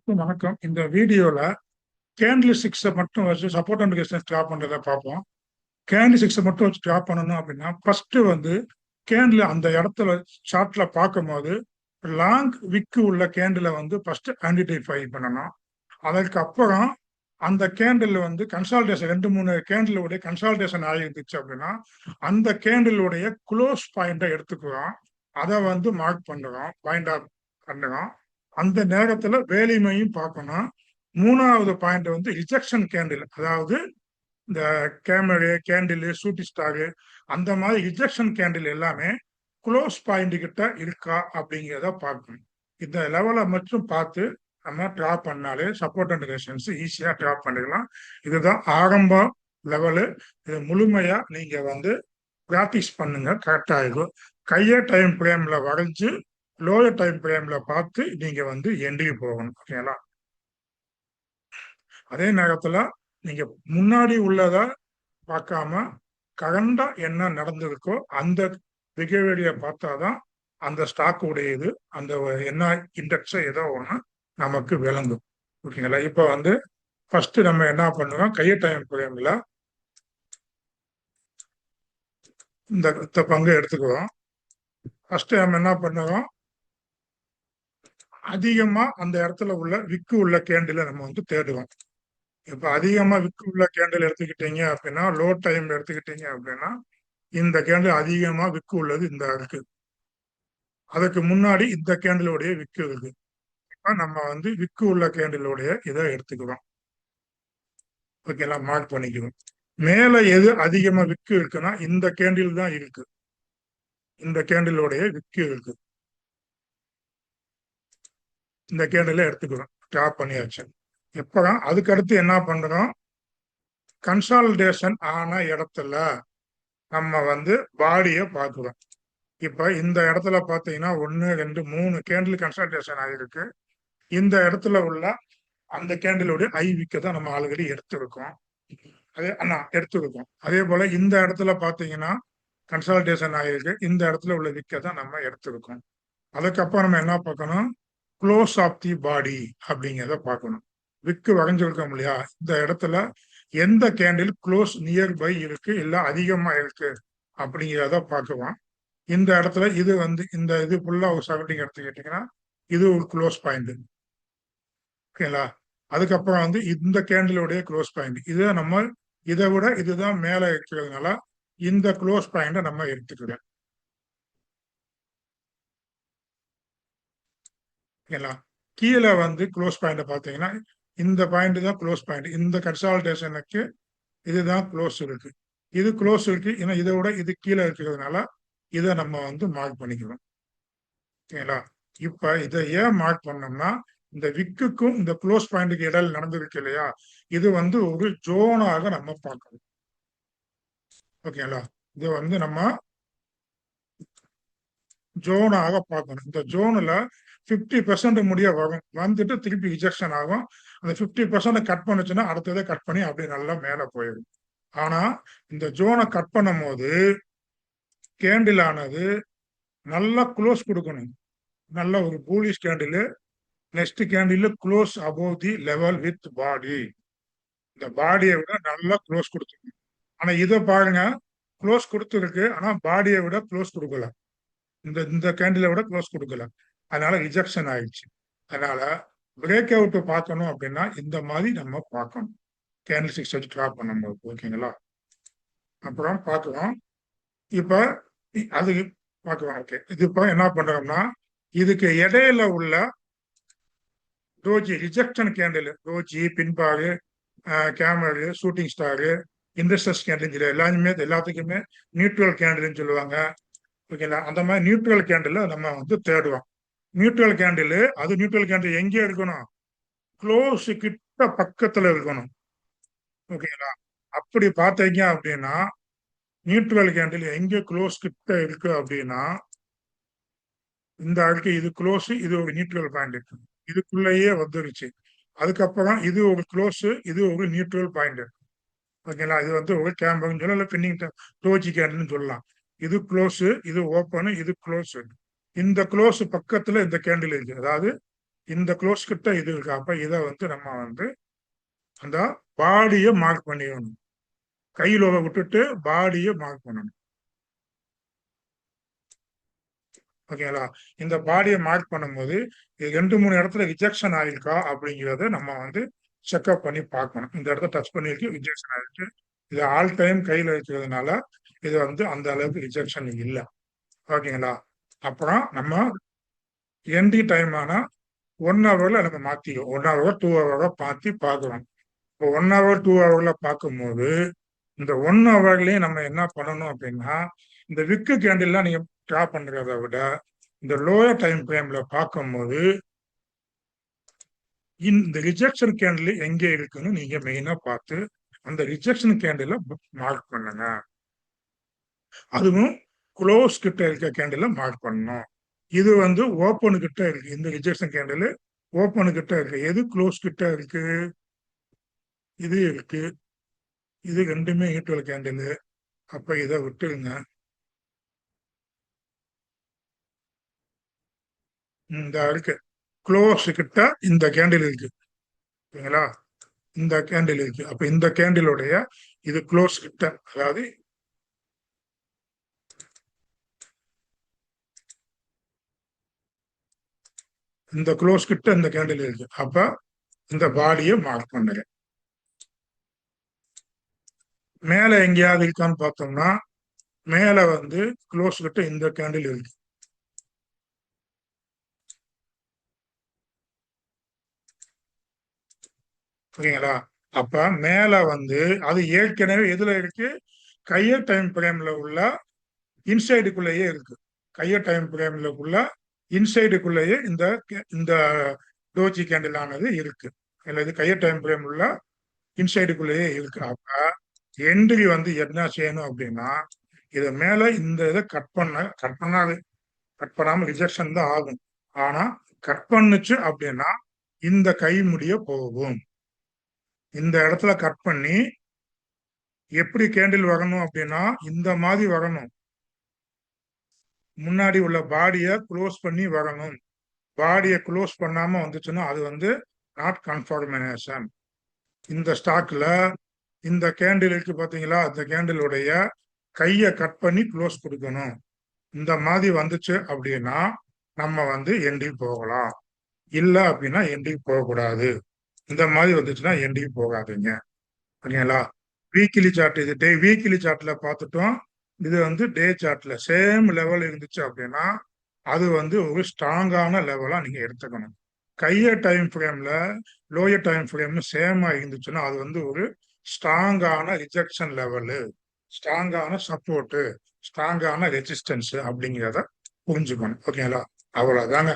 வணக்கம். இந்த வீடியோல கேண்டில் சிக்ஸை மட்டும் வச்சு சப்போர்ட் அண்ட் ரெசிஸ்டன்ஸ் டிரா பண்றதை பார்ப்போம். கேண்டில் சிக்ஸை மட்டும் வச்சு டிரா பண்ணணும் அப்படின்னா ஃபர்ஸ்ட் வந்து கேண்டில் அந்த இடத்துல சார்ட்ல பார்க்கும்போது லாங் விக்கு உள்ள கேண்டிலை வந்து ஃபர்ஸ்ட் ஐடென்டிஃபை பண்ணணும். அதுக்கப்புறம் அந்த கேண்டில் வந்து கன்சால்டேஷன் 2-3 கேண்டிலுடைய கன்சால்டேஷன் ஆகிருந்துச்சு அப்படின்னா அந்த கேண்டிலுடைய க்ளோஸ் பாயிண்டை எடுத்துக்கிறோம். அதை வந்து மார்க் பண்ணுறோம், பாயிண்ட் ஆஃப் பண்ணுறோம். அந்த நேரத்துல வேலிமையும் பார்க்கணும். 3வது பாயிண்ட் வந்து ரிஜெக்ஷன் கேண்டில், அதாவது இந்த கேண்டில் ஷூட்டி ஸ்டாரு அந்த மாதிரி ரிஜெக்ஷன் கேண்டில் எல்லாமே க்ளோஸ் பாயிண்ட் கிட்ட இருக்கா அப்படிங்கிறத பார்க்கணும். இந்த லெவலை மட்டும் பார்த்து நம்ம ட்ரா பண்ணாலே சப்போர்ட் அண்ட் ரெசிஸ்டன்ஸ் ஈஸியா ட்ரா பண்ணிடலாம். இதுதான் ஆரம்ப லெவலு. இது முழுமையா நீங்க வந்து பிராக்டிஸ் பண்ணுங்க, கரெக்டா இருக்கும். கையை டைம் ஃப்ரேம்ல வரைஞ்சு லோயர் டைம் ஃப்ரேம்ல பார்த்து நீங்க வந்து என்ட்ரி போகணும். ஓகேங்களா? அதே நேரத்துல நீங்க முன்னாடி உள்ளத பார்க்காம கரண்டா என்ன நடந்திருக்கோ அந்த பிஹேவியரை பார்த்தாதான் அந்த ஸ்டாக் உடையது, அந்த என்ன இண்டெக்ஸ் ஏதோ ஒண்ணு நமக்கு விளங்கும். ஓகேங்களா? இப்ப வந்து ஃபர்ஸ்ட் நம்ம என்ன பண்ணுவோம், கையை டைம் ஃப்ரேம்ல இந்த பங்கு எடுத்துக்குவோம். ஃபர்ஸ்ட் நம்ம என்ன பண்ணுவோம், அதிகமா அந்த இடத்துல உள்ள விக்கு உள்ள கேண்டில நம்ம வந்து தேடுவோம். இப்ப அதிகமா விக்கு உள்ள கேண்டில் எடுத்துக்கிட்டீங்க அப்படின்னா, லோ டைம் எடுத்துக்கிட்டீங்க அப்படின்னா இந்த கேண்டில் அதிகமா விக்கு உள்ளது இந்த இருக்கு. அதுக்கு முன்னாடி இந்த கேண்டிலுடைய விக்கு இருக்கு. இப்ப நம்ம வந்து விக்கு உள்ள கேண்டிலுடைய இதை எடுத்துக்கிறோம். ஓகேங்களா? மார்க் பண்ணிக்குவோம். மேல எது அதிகமா விக்கு இருக்குன்னா இந்த கேண்டில் தான் இருக்கு. இந்த கேண்டிலுடைய விக்கு இருக்கு. இந்த கேண்டில எடுத்துக்கிறோம், ட்ராப் பண்ணியாச்சு. எப்பதான் அதுக்கு அடுத்து என்ன பண்றோம், கன்சாலிடேஷன் ஆன இடத்துல நம்ம வந்து பாடியை பார்க்கிறோம். இப்ப இந்த இடத்துல பாத்தீங்கன்னா 1 2 3 கேண்டில் கன்சல்டேஷன் ஆகிருக்கு. இந்த இடத்துல உள்ள அந்த கேண்டிலுடைய ஐ விக்க தான் நம்ம ஆல்ரெடி எடுத்திருக்கோம். எடுத்திருக்கோம். அதே போல இந்த இடத்துல பாத்தீங்கன்னா கன்சல்டேஷன் ஆகிருக்கு. இந்த இடத்துல உள்ள விக்க தான் நம்ம எடுத்திருக்கோம். அதுக்கப்புறம் நம்ம என்ன பார்க்கணும், க்ளோஸ் ஆஃப் தி பாடி அப்படிங்கிறத பார்க்கணும். விக்கு வரைஞ்சிருக்கோம் இல்லையா, இந்த இடத்துல எந்த கேண்டில் க்ளோஸ் நியர்பை இருக்கு இல்ல அதிகமா இருக்கு அப்படிங்கிறத பார்க்குவோம். இந்த இடத்துல இது வந்து இந்த இது ஃபுல்லா ஒரு 17 எடுத்துக்கிட்டீங்கன்னா இது ஒரு க்ளோஸ் பாயிண்ட். ஓகேங்களா? அதுக்கப்புறம் வந்து இந்த கேண்டிலுடைய க்ளோஸ் பாயிண்ட் இது நம்ம இதை விட இதுதான் மேல இருக்கிறதுனால இந்த க்ளோஸ் பாயிண்ட நம்ம எடுத்துக்கிறோம். ஓகேங்களா? கீழே வந்து க்ளோஸ் பாயிண்ட் பார்த்தீங்கன்னா இந்த பாயிண்ட் தான் க்ளோஸ் பாயிண்ட். இந்த கன்சால்டேஷனுக்கு இதுதான் க்ளோஸ் இருக்கு. இது க்ளோஸ் இருக்கு, ஏன்னா இதை விட இது கீழே இருக்கிறதுனால இதை நம்ம வந்து மார்க் பண்ணிக்கிறோம். ஓகேங்களா? இப்ப இதை ஏன் மார்க் பண்ணோம்னா இந்த விக்குக்கும் இந்த க்ளோஸ் பாயிண்ட்டுக்கு இடையில நடந்திருக்கு இல்லையா, இது வந்து ஒரு ஜோனாக நம்ம பார்க்கணும். ஓகேங்களா? இது வந்து நம்ம ஜோனாக பார்க்கணும். இந்த ஜோன்ல 50% முடிய வரும், வந்துட்டு திருப்பி ரிஜெக்ஷன் ஆகும். அந்த 50% கட் பண்ணுச்சுன்னா அடுத்ததை கட் பண்ணி அப்படியே நல்லா மேல போயிடும். ஆனா இந்த ஜோனை கட் பண்ணும் போது கேண்டில் ஆனது நல்லா க்ளோஸ் கொடுக்கணும். நல்ல ஒரு bullish candle, next candle close above the level with body. இந்த பாடியை விட நல்லா க்ளோஸ் கொடுத்துருக்கணும். ஆனா இதை பாருங்க, க்ளோஸ் கொடுத்துருக்கு ஆனா பாடியை விட க்ளோஸ் கொடுக்கல, இந்த இந்த கேண்டிலை விட க்ளோஸ் கொடுக்கல. அதனால ரிஜெக்ஷன் ஆயிடுச்சு. அதனால பிரேக் அவுட் பார்க்கணும் அப்படின்னா இந்த மாதிரி நம்ம பார்க்கணும், கேண்டில் சிக்ஸ் வச்சு ட்ரா பண்ணும்போது. ஓகேங்களா? அப்புறம் பார்க்கலாம். இப்ப அது பார்க்கலாம். ஓகே, இது இப்போ என்ன பண்றோம்னா இதுக்கு இடையில உள்ள doji rejection candle, doji pin bar hammer shooting star இண்டஸ்ட்ரஸ் கேண்டில் எல்லாத்துக்குமே நியூட்ரல் கேண்டில்னு சொல்லுவாங்க. ஓகேங்களா? அந்த மாதிரி நியூட்ரல் கேண்டில் நம்ம வந்து தேடுவோம். நியூட்ரல் கேண்டில், அது நியூட்ரல் கேண்டில் எங்கே இருக்கணும், க்ளோஸ் கிட்ட பக்கத்துல இருக்கணும். ஓகேங்களா? அப்படி பார்த்தீங்க அப்படின்னா நியூட்ரல் கேண்டில் எங்க க்ளோஸ் கிட்ட இருக்கு அப்படின்னா இந்த ஆளுக்கு இது க்ளோஸ், இது ஒரு நியூட்ரல் பாயிண்ட், இதுக்குள்ளேயே வந்துருச்சு. அதுக்கப்புறம் இது ஒரு க்ளோஸ், இது ஒரு நியூட்ரல் பாயிண்ட். ஓகேங்களா? இது வந்து ஒரு கேம்பர்னு சொல்லலாம், இல்லை பின்னிங் டோஜி கேண்டில்னு சொல்லலாம். இது க்ளோஸ், இது ஓப்பனு, இது க்ளோஸ். இந்த க்ளோஸ் பக்கத்துல இந்த கேண்டில் இருக்கு. அதாவது இந்த க்ளோஸ் கிட்ட இது இருக்கு. அப்ப இதை வந்து நம்ம வந்து அந்த பாடியை மார்க் பண்ணிடணும். கையில விட்டுட்டு பாடியை மார்க் பண்ணணும். ஓகேங்களா? இந்த பாடியை மார்க் பண்ணும்போது இது 2-3 இடத்துல ரிஜெக்ஷன் ஆயிருக்கா அப்படிங்கிறத நம்ம வந்து செக்அப் பண்ணி பார்க்கணும். இந்த இடத்த டச் பண்ணிருக்கு, ரிஜெக்ஷன் ஆயிருக்கு. இது ஆல் டைம் கையில இருக்கிறதுனால இது வந்து அந்த அளவுக்கு ரிஜெக்ஷன் இல்லை. ஓகேங்களா? அப்புறம் நம்ம என்டி டைம் ஆனா 1 ஹவர்ல நம்ம மாத்திடுவோம். 1 ஹவர் 2 ஹவரா மாத்தி பார்க்கணும். இப்போ 1 ஹவர் 2 ஹவர்ல பார்க்கும்போது இந்த 1 ஹவர்லயும் நம்ம என்ன பண்ணணும் அப்படின்னா, இந்த விக்கு கேண்டில்லாம் நீங்க டிரா பண்றதை விட இந்த லோயர் டைம் ஃப்ரேம்ல பார்க்கும்போது இந்த ரிஜெக்ஷன் கேண்டில் எங்க இருக்குன்னு நீங்க மெயினா பார்த்து அந்த ரிஜெக்ஷன் கேண்டில மார்க் பண்ணுங்க. அதுவும் க்ளோஸ் கிட்ட இருக்க கேண்டில மார்க் பண்ணணும். இது வந்து ஓப்பன் கிட்ட இருக்கு. இந்த ரிஜெக்ஷன் கேண்டில் ஓப்பன் கிட்ட இருக்கு. எது க்ளோஸ் கிட்ட இருக்கு? இது இருக்கு. இது ரெண்டுமே ஈக்குவல் கேண்டில். அப்ப இதை விட்டுருங்க. இந்த இருக்கு க்ளோஸ் கிட்ட இந்த கேண்டில் இருக்கு. ஓகேங்களா? இந்த கேண்டில் இருக்கு. அப்ப இந்த கேண்டிலுடைய இது க்ளோஸ் கிட்ட, அதாவது இந்த க்ளோஸ் கிட்ட இந்த கேண்டில் இருக்கு. அப்ப இந்த பாடியை மார்க் பண்ணுறேன். மேல எங்கேயாவது இருக்கான்னு பார்த்தோம்னா மேல வந்து க்ளோஸ் கிட்ட இந்த கேண்டில் இருக்கு. ஓகேங்களா? அப்ப மேல வந்து அது ஏற்கனவே எதுல இருக்கு? கையர் டைம் பிரேம்ல உள்ள இன்சைடுக்குள்ளேயே இருக்கு. கையர் டைம் பிரேம்ல உள்ள இன்சைடுக்குள்ளேயே இந்த டோஜி கேண்டில் ஆனது இருக்கு. அல்லது கையர் டைம் பிரேம் உள்ள இன்சைடுக்குள்ளேயே இருக்கு. அப்ப என்ட்ரி வந்து என்ன செய்யணும் அப்படின்னா, இதை மேல இந்த இதை கட் பண்ணாம ரிஜெக்ஷன் தான் ஆகும். ஆனா கட் பண்ணுச்சு அப்படின்னா இந்த கை முடிய போகும். இந்த இடத்துல கட் பண்ணி எப்படி கேண்டில் வரணும் அப்படின்னா இந்த மாதிரி வரணும். முன்னாடி உள்ள பாடியை க்ளோஸ் பண்ணி வரணும். பாடியை க்ளோஸ் பண்ணாம வந்துச்சுன்னா அது வந்து நாட் கன்ஃபர்மேஷன். இந்த ஸ்டாக்ல இந்த கேண்டில் இருக்கு பாத்தீங்களா? இந்த கேண்டிலுடைய கையை கட் பண்ணி க்ளோஸ் கொடுக்கணும். இந்த மாதிரி வந்துச்சு அப்படின்னா நம்ம வந்து என்டி போகலாம். இல்ல அப்படின்னா என்டி போகக்கூடாது. இந்த மாதிரி வந்துச்சுன்னா என்டி போகாதீங்க. ஓகேங்களா? வீக்லி சார்ட் இது வீக்லி சார்ட்ல பார்த்துட்டோம். இது வந்து டே சார்ட்ல சேம் லெவல் இருந்துச்சு அப்படின்னா அது வந்து ஒரு ஸ்ட்ராங்கான லெவலா நீங்க எடுத்துக்கணும். கையர் டைம் ஃப்ரேம்ல லோயர் டைம் ஃப்ரேம் சேமா இருந்துச்சுன்னா அது வந்து ஒரு ஸ்ட்ராங்கான ரிஜெக்ஷன் லெவலு, ஸ்ட்ராங்கான சப்போர்ட்டு, ஸ்ட்ராங்கான ரெசிஸ்டன்ஸ் அப்படிங்கிறத புரிஞ்சுக்கணும். ஓகேங்களா? அவ்வளவுதாங்க.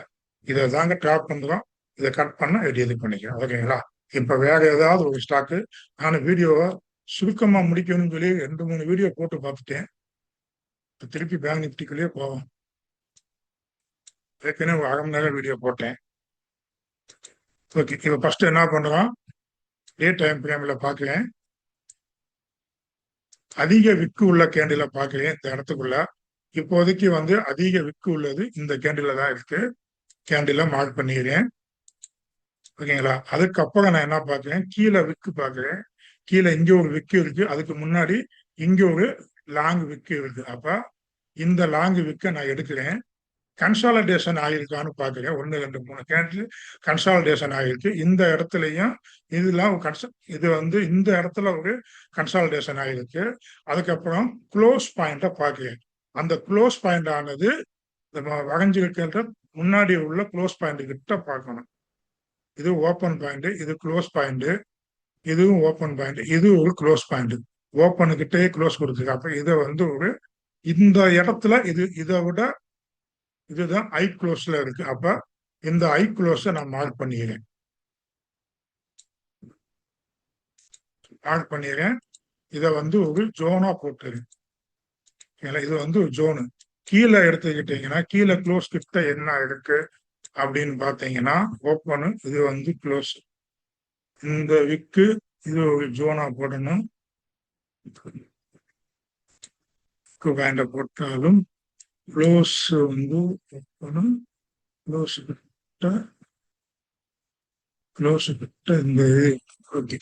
இதை தாங்க ட்ராப் பண்றோம். இதை கட் பண்ண இது பண்ணிக்கிறோம். ஓகேங்களா? இப்ப வேற ஏதாவது ஒரு ஸ்டாக்கு நான் வீடியோவை சுருக்கமா முடிக்கணும்னு சொல்லி 2-3 வீடியோ போட்டு பார்த்துட்டேன். இப்ப திருப்பி பேங்க் நிப்டிக்குள்ளேயே போவோம். ஏற்கனவே 1/2 மணி நேரம் வீடியோ போட்டேன். ஓகே, இப்போ ஃபர்ஸ்ட் என்ன பண்றோம்? டே டைம் ஃப்ரேம்ல பார்க்கிறேன். அதிக விக்கு உள்ள கேண்டில பார்க்கிறேன் இந்த இடத்துக்குள்ள. இப்போதைக்கு வந்து அதிக விக்கு உள்ளது இந்த கேண்டில தான் இருக்கு. கேண்டில மார்க் பண்ணிடுறேன். ஓகேங்களா? அதுக்கப்புறம் நான் என்ன பார்க்கிறேன்? கீழே விக்கு பார்க்கிறேன். கீழே இங்க ஒரு விக்கு இருக்கு. அதுக்கு முன்னாடி இங்க ஒரு லாங் விக்கு இருக்கு. அப்ப இந்த லாங் விக்க நான் எடுக்கிறேன். கன்சாலிடேஷன் ஆயிருக்கான்னு பாக்குறேன். 1 2 3 கேண்டில் கன்சாலிடேஷன் ஆயிருக்கு. இந்த இடத்துலயும் இதெல்லாம் இது வந்து இந்த இடத்துல ஒரு கன்சாலிடேஷன் ஆயிருக்கு. அதுக்கப்புறம் க்ளோஸ் பாயிண்ட பாக்குறேன். அந்த க்ளோஸ் பாயிண்ட் ஆனது நம்ம வரைஞ்சிருக்கின்ற முன்னாடி உள்ள க்ளோஸ் பாயிண்ட் கிட்ட பார்க்கணும். இது ஓப்பன் பாயிண்ட், இது க்ளோஸ் பாயிண்ட், இதுவும் ஓப்பன் பாயிண்ட், இது ஒரு க்ளோஸ் பாயிண்ட். ஓப்பனு கிட்டே க்ளோஸ் கொடுத்துருக்கு. அப்ப இதை வந்து ஒரு இந்த இடத்துல இதை விட இதுதான் ஐ க்ளோஸ்ல இருக்கு. அப்ப இந்த ஐ க்ளோஸ நான் மார்க் பண்ணிடுறேன். மார்க் பண்ணிடுறேன். இதை வந்து ஒரு ஜோனா போட்டுருங்க. இது வந்து ஒரு ஜோனு. கீழே எடுத்துக்கிட்டீங்கன்னா கீழே க்ளோஸ் கிட்ட என்ன இருக்கு அப்படின்னு பாத்தீங்கன்னா ஓப்பனு, இது வந்து க்ளோஸ். இந்த விக்கு இது ஒரு ஜோனா போடணும். வேண்ட போட்டாலும் க்ளோஸ் வந்து ஓப்பனு, க்ளோஸ் கிட்ட க்ளோஸ் கிட்ட இந்த ஓகே,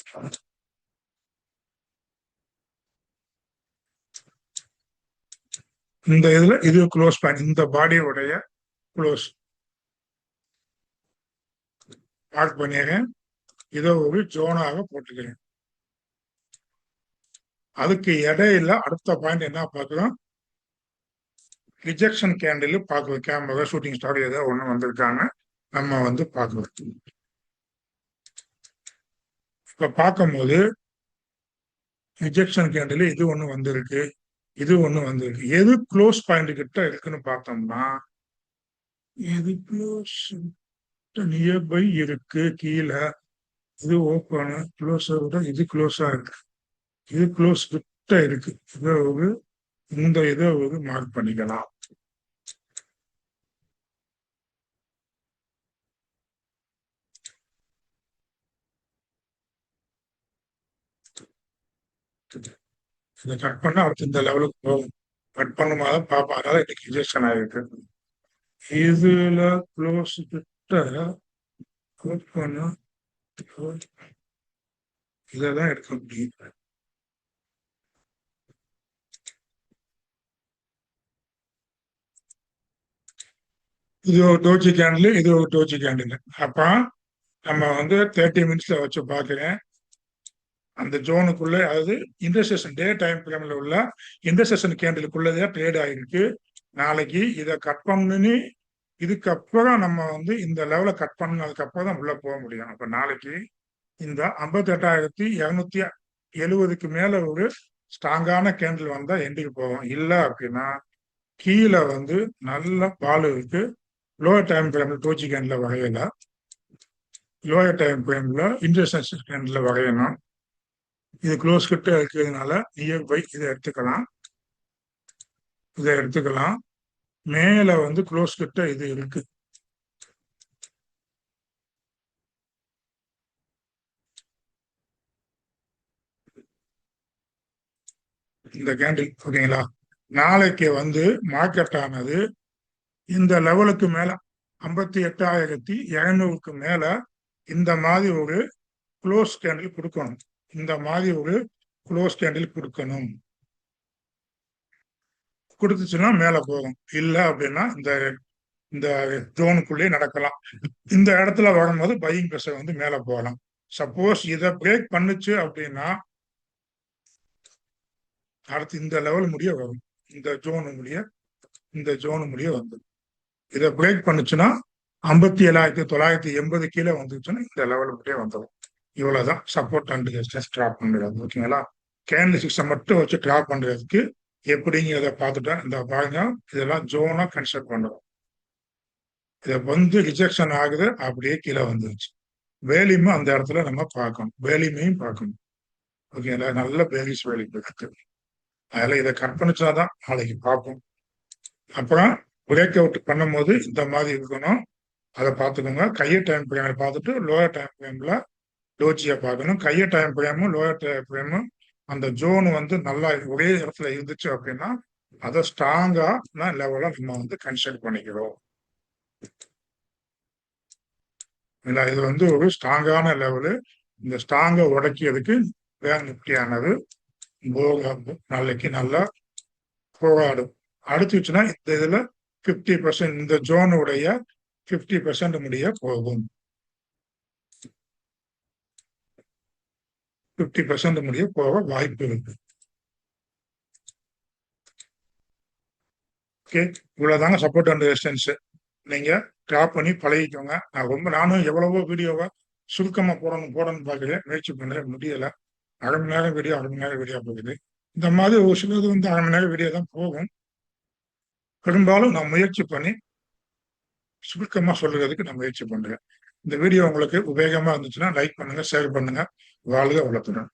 இந்த இதுல இது க்ளோஸ் பாயிண்ட், இந்த பாடியோடைய க்ளோஸ் மார்க் பண்ணிடுறேன். இதை ஒரு ஜோனாக போட்டுக்கிறேன். அதுக்கு இடையில அடுத்த பாயிண்ட் என்ன பார்க்கலாம், ரிஜெக்ஷன் கேண்டில் பார்க்குறது. கேமரா ஷூட்டிங் ஸ்டார் ஏதோ ஒன்று வந்திருக்காங்க, நம்ம வந்து பார்க்குறது. இப்ப பார்க்கும்போது ரிஜெக்ஷன் கேண்டில் இது ஒன்று வந்திருக்கு, இது ஒன்று வந்திருக்கு. எது க்ளோஸ் பாயிண்ட் கிட்ட இருக்குன்னு பார்த்தோம்னா, எது க்ளோஸ் நியர்பை இருக்கு கீழே, இது ஓப்பன் க்ளோஸை விட இது க்ளோஸா இருக்கு, இது க்ளோஸ் கிட்ட இருக்கு. இதை ஒரு இந்த இதை ஒரு மார்க் பண்ணிக்கலாம். இதை கட் பண்ணா அடுத்து இந்த லெவலுக்கு போகும். கட் பண்ணும்போது பார்ப்போம். அதனால இன்னைக்கு ரிஜெக்ஷன் ஆயிருக்கு. இதுல க்ளோஸ் கிட்ட ஓப்பன் இதான் எடுக்க முடியும். இது ஒரு டோஜி கேண்டில், இது ஒரு டோஜி கேண்டில். அப்ப நம்ம வந்து 30 மினிட்ஸ்ல வச்சு பார்க்கிறேன். அந்த ஜோனுக்குள்ள, அதாவது இன்டர்செஷன் டே டைம் ஃப்ரேம்ல உள்ள இன்டர்செஷன் கேண்டிலுக்குள்ளதே ட்ரேட் ஆயிருக்கு. நாளைக்கு இதை கட் பண்ணி இதுக்கப்புறம் நம்ம வந்து இந்த லெவலை கட் பண்ணதுக்கு அப்புறம் தான் உள்ள போக முடியும். அப்ப நாளைக்கு இந்த 58,270க்கு மேல ஒரு ஸ்ட்ராங்கான கேண்டில் வந்தா எண்டிக்கு போகும். இல்லை அப்படின்னா கீழே வந்து நல்ல பால் இருக்கு. லோயர் டைம் ஃப்ரேம்ல டோஜி கேண்டில் வரையல, லோயர் டைம் ஃப்ரேம்ல இன்டர்செஷன் கேண்டில் வரையணும். இது க்ளோஸ் கிட்ட இருக்கிறதுனால நியர்பை இதை எடுத்துக்கலாம், இதை எடுத்துக்கலாம். மேல வந்து க்ளோஸ் கிட்ட இது இருக்கு. இந்த கேண்டில் ஓகேங்களா. நாளைக்கு வந்து மார்க்கெட் ஆனது இந்த லெவலுக்கு மேல 58,200க்கு மேல இந்த மாதிரி ஒரு க்ளோஸ் கேண்டில் கொடுக்கணும். இந்த மாதிரி ஒரு க்ளோஸ் கேண்டில் கொடுக்கணும். கொடுத்துச்சுன்னா மேல போகும். இல்லை அப்படின்னா இந்த இந்த ஜோனுக்குள்ளே நடக்கலாம். இந்த இடத்துல வரும்போது பையிங் ப்ரெஷர் வந்து மேல போகலாம். சப்போஸ் இதை பிரேக் பண்ணுச்சு அப்படின்னா அடுத்து இந்த லெவல் முடிய வரும். இந்த ஜோனு முடிய வந்து இதை பிரேக் பண்ணுச்சுன்னா 57,980 கீழே வந்துச்சுன்னா இந்த லெவல் முடிய வந்துடும். இவ்வளவுதான் சப்போர்ட் அண்ட் ரெசிஸ்டன்ஸ் டிராப் பண்றது. ஓகேங்களா. கேண்டில் சிக்ஸை மட்டும் வச்சு டிராப் பண்றதுக்கு எப்படிங்கிறத பார்த்துட்டா இந்த பாருங்க, இதெல்லாம் ஜோனா கன்சிடர் பண்றோம். இதை வந்து ரிஜெக்ஷன் ஆகுது, அப்படியே கீழே வந்துருச்சு. வேலியுமே அந்த இடத்துல நம்ம பார்க்கணும், வேலிமையும் பார்க்கணும். ஓகேங்களா. நல்ல பேரிஸ் வேலி இருக்கு. அதில் இதை கட் பண்ணிச்சாதான் நாளைக்கு பார்ப்போம். அப்புறம் பிரேக் அவுட் பண்ணும்போது இந்த மாதிரி இருக்கணும், அதை பார்த்துக்கோங்க. கையை டைம் ஃப்ரேம் பார்த்துட்டு லோயர் டைம் ஃப்ரேம்ல டோஜியை பார்க்கணும். கையை டைம் ஃப்ரேமும் லோயர் டைம் ஃப்ரேமும் அந்த ஜோன் வந்து நல்லா ஒரே இடத்துல இருந்துச்சு அப்படின்னா அதை ஸ்ட்ராங்கான லெவலை நம்ம வந்து கன்சிடர் பண்ணிக்கிறோம். இது வந்து ஒரு ஸ்ட்ராங்கான லெவலு. இந்த ஸ்ட்ராங்கை உடைக்கிறதுக்கு பேங்க் நிஃப்டியானது நாளைக்கு நல்லா போராடும். அடுத்துச்சுன்னா இந்த இதுல 50% இந்த ஜோனுடைய 50% முடிய போகும். 50% முடிய போக வாய்ப்பு இருக்கு. ஓகே, இவ்வளவுதாங்க சப்போர்ட் அண்ட் ரெசிஸ்டன்ஸ். நீங்க டிராப் பண்ணி பழகிக்கோங்க. நானும் எவ்வளவோ வீடியோவை சுருக்கமா போடணும்னு பார்க்குறேன், முயற்சி பண்ணுறேன், முடியல. அரை மணி நேரம் வீடியோ போகுது. இந்த மாதிரி ஒரு சிலது வந்து அரை மணி நேரம் வீடியோ தான் போகும். பெரும்பாலும் நான் முயற்சி பண்ணி சுருக்கமா சொல்றதுக்கு நான் முயற்சி பண்றேன். இந்த வீடியோ உங்களுக்கு உபயோகமா இருந்துச்சுன்னா லைக் பண்ணுங்க, ஷேர் பண்ணுங்க. வாழ்க வளத்துடன்.